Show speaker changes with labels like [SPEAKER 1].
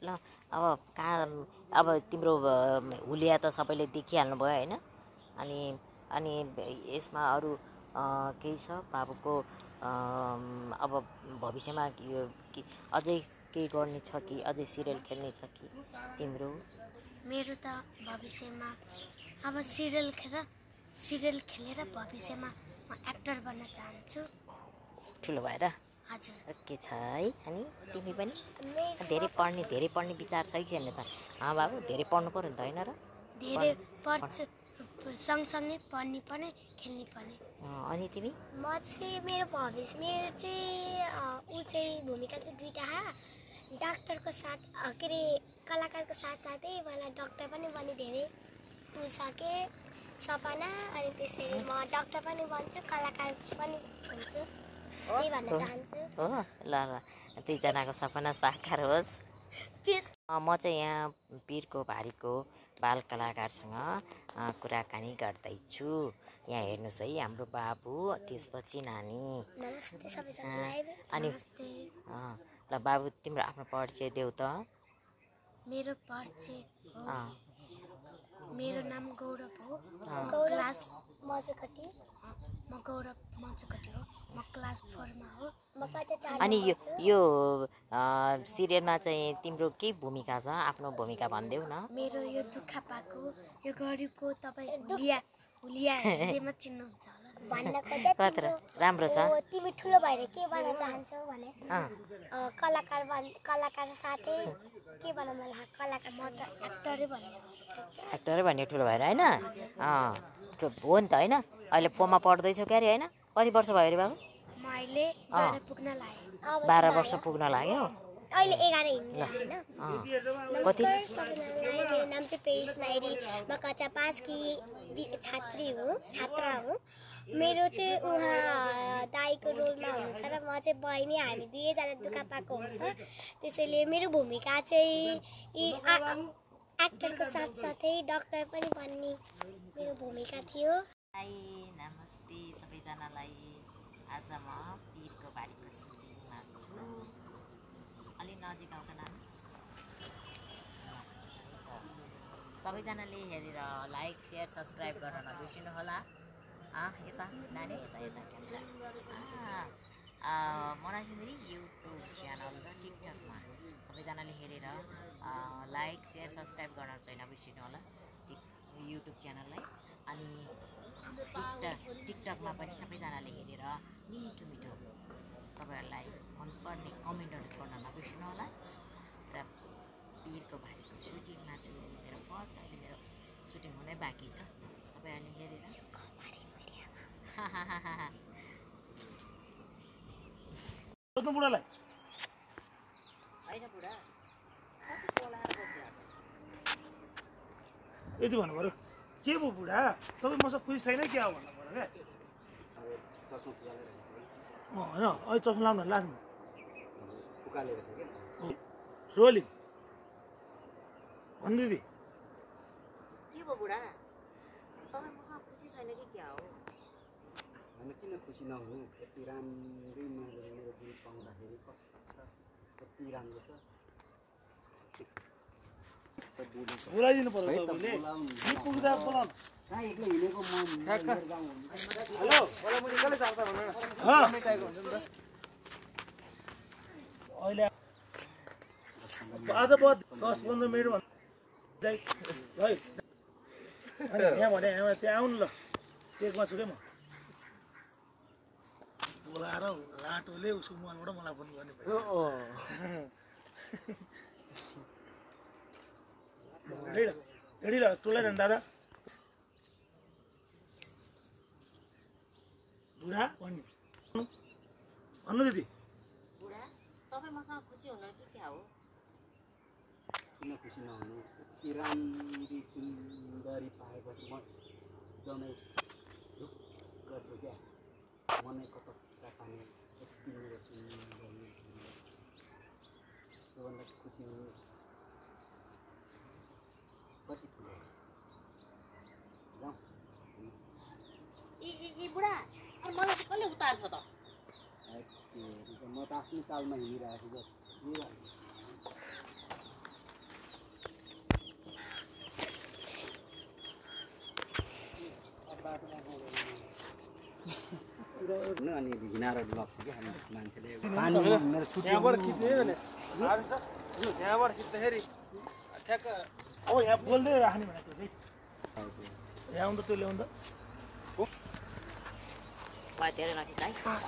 [SPEAKER 1] ल अब कहाँ अब तिम्रो हुलिया त सबैले देखिहाल्नु भयो होइन अनि अनि यसमा अरू केही छ बाबुको अब भविष्यमा अझै केही गर्ने छ कि अझै सिरियल खेल्ने छ कि तिम्रो
[SPEAKER 2] मेरो त भविष्यमा अब सिरियल खेलेर भविष्यमा म एक्टर बन्न चाहन्छु
[SPEAKER 1] ठुलो भएर
[SPEAKER 2] हजुर
[SPEAKER 1] के छ है अनि तिमी पनि धेरै पढ्ने विचार छ कि छैन छ बाबु धेरै पढ्नु पर्यो नि त होइन र
[SPEAKER 2] धेरै पढ्छु सँगसँगै पढ्ने पनि खेल्ने पनि
[SPEAKER 1] अनि तिमी
[SPEAKER 2] म चाहिँ मेरो चाहिँ ऊ चाहिँ भूमिका चाहिँ दुईटा डाक्टरको साथ के अरे कलाकारको साथसाथै मलाई डक्टर पनि बन्ने धेरै ऊ छ के सपना अनि त्यसरी म डक्टर पनि बन्छु कलाकार पनि हुन्छु त्यही भन्न चाहन्छु
[SPEAKER 1] हो ल दुईजनाको सपना साकार होस् म चाहिँ यहाँ पीरको भारीको बाल कलाकारसँग कुराकानी गर्दैछु यहाँ हेर्नुहोस् है हाम्रो बाबु त्यसपछि नानी
[SPEAKER 2] नमस्ते सबैजनालाई
[SPEAKER 1] अनि ल बाबु तिम्रो आफ्नो परिचय देऊ त
[SPEAKER 2] मेरो परिचय मेरो नाम गौरव हो क्लास मजुकटी म गौरव मजुकटी हो म क्लास 4 मा हो
[SPEAKER 1] अनि यो सिरियलमा चाहिँ तिम्रो के भूमिका छ आफ्नो भूमिका भनिदेऊ न
[SPEAKER 2] मेरो यो दुःख पाको यो गरिबको तपाईँ हुलिया हेर्दैमा चिन्नुहुन्छ होला भन्न खोजे
[SPEAKER 1] राम्रो छ
[SPEAKER 2] तिमी ठुलो भएर के बन्न चाहन्छौ भने कलाकार साथै के बन्न मन लाग्छ कलाकार म त
[SPEAKER 1] एक्टरै भन्ने ठुलो भएर होइन हो नि त होइन अहिले फोनमा पढ्दैछौ क्यारे होइन कति वर्ष भयो अरे बाबु
[SPEAKER 2] म अहिले 12 पुग्न लाग्यो
[SPEAKER 1] 12 वर्ष पुग्न लाग्यो
[SPEAKER 2] अहिले 11 हिँड्नु हैन
[SPEAKER 1] कति
[SPEAKER 2] मेरो नाम चाहिँ पेरिस माइरी म कक्षा 5 की छात्रा हो मेरो चाहिँ उहाँ दाइको रोलमा हुनुहुन्छ र म चाहिँ बहिनी हामी दुईजना दुःख पाएको हुन्छ त्यसैले मेरो भूमिका चाहिँ एक्टरको साथसाथै डक्टर पनि बन्ने मेरो भूमिका थियो
[SPEAKER 1] नमस्ते सबैजनालाई आज म पीरको बारीको सुटिङमा छु अलि नजिक आउँछ नानी सबैजनाले हेरेर लाइक सेयर सब्सक्राइब गर्न नबिर्सिनु होला यता नानी यता क्यामेरा मनासिरी युट्युब च्यानल र टिकटकमा सबैजनाले हेरेर लाइक सेयर सब्सक्राइब गर्न चाहिँ नबिर्सिनु होला युट्युब च्यानललाई अनि टिकटकमा पनि सबैजनाले हेरेर मिठो मिठो तपाईँहरूलाई मनपर्ने कमेन्टहरू छोड्न नबिर्सिनु होला र पीरको भारीको सुटिङमा छु मेरो फर्स्ट अहिले मेरो सुटिङ हुनै बाँकी छ तपाईँहरूले हेरेर
[SPEAKER 3] बुढालाई
[SPEAKER 1] होइन बुढा
[SPEAKER 3] यति भन्नु पऱ्यो के भयो बुढा तपाईँ मसँग खुसी छैन क्या हो भन्नु पऱ्यो क्या होइन अहिले चस्मा लाउनु लाग्नु रोलिङ भन्नु दिदी
[SPEAKER 1] के भयो बुढा तपाईँ मसँग खुसी छैन कि क्या हो
[SPEAKER 4] होइन किन खुसी नहुनु यति राम्रै मेरो बुढी पाउँदाखेरि कति राम्रो छ
[SPEAKER 3] बोलाइदिनु पर्यो तपाईँले पुग्दा बोलाउनु
[SPEAKER 4] कहाँ एक्लै हिँडेको म
[SPEAKER 3] हेलो अहिले आज भयो 10-15 मिनट है यहाँ भने त्यहाँ आउनु ल टेकमा छु क्या म बोलाएर लाटोले उसको मोबाइलबाट मलाई फोन गर्ने रेडी ल टोलाइरहनु दादा बुढा भन्नु दिदी
[SPEAKER 1] बुढा तपाईँ मसँग खुसी हुनु कि क्या हो
[SPEAKER 4] किन खुसी नहुनु यति राम्री सुन्दरी पाएपछि म एकदमै ढुक्क छु क्या मनै कता पानी यति मेरो सुन्दरी त्योभन्दा खुसी हुनु कति ठुलो
[SPEAKER 1] ए बुढा मलाई चाहिँ कसले उतार्छ त
[SPEAKER 4] म त आफ्नो चालमा हिँडिरहेको छु अनि घिनाएर लग्छ कि हामी मान्छेले पानीमा मेरो छुट्टी
[SPEAKER 3] यहाँबाट खिच्ने हो भने यहाँबाट खिच्दाखेरि ठ्याक्क यहाँ बोल्दै राख्ने भनेको त्यो चाहिँ यहाँ आउँदा त्यो ल्याउँदा
[SPEAKER 1] मलाई धेरै नखिच्छ है